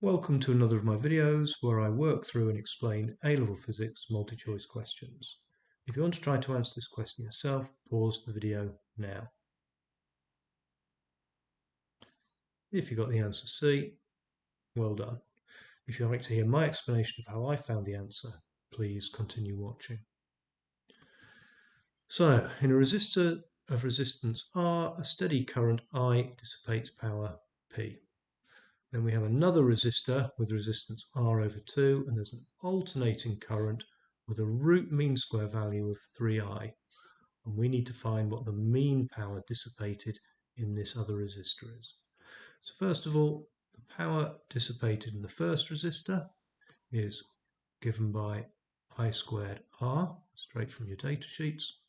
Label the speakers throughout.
Speaker 1: Welcome to another of my videos where I work through and explain A-level Physics multi-choice questions. If you want to try to answer this question yourself, pause the video now. If you got the answer C, well done. If you'd like to hear my explanation of how I found the answer, please continue watching. So, in a resistor of resistance R, a steady current I dissipates power P. Then we have another resistor with resistance R over 2, and there's an alternating current with a root mean square value of 3I. And we need to find what the mean power dissipated in this other resistor is. So first of all, the power dissipated in the first resistor is given by I squared R, straight from your data sheets.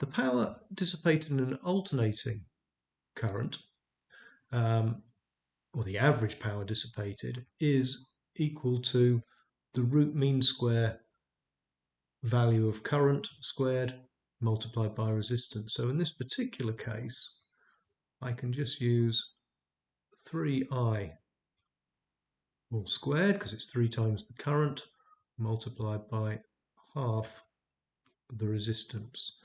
Speaker 1: The power dissipated in an alternating current, or the average power dissipated, is equal to the root mean square value of current squared multiplied by resistance. So in this particular case, I can just use 3I all squared, because it's 3 times the current, multiplied by half the resistance.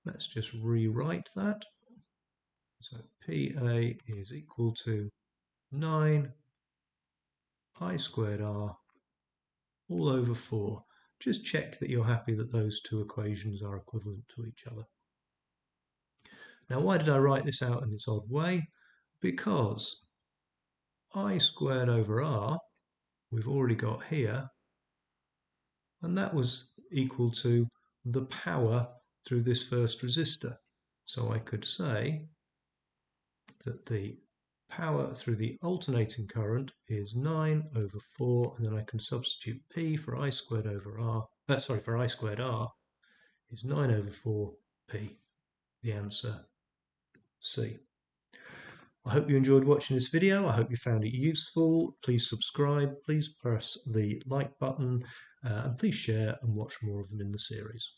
Speaker 1: Let's just rewrite that. So PA is equal to 9 I squared R all over 4. Just check that you're happy that those two equations are equivalent to each other. Now, why did I write this out in this odd way? Because I squared over R, we've already got here, and that was equal to the power through this first resistor. So I could say that the power through the alternating current is 9 over 4, and then I can substitute P for I squared over R, for I squared R is 9 over 4P, the answer C. I hope you enjoyed watching this video. I hope you found it useful. Please subscribe, please press the like button, and please share and watch more of them in the series.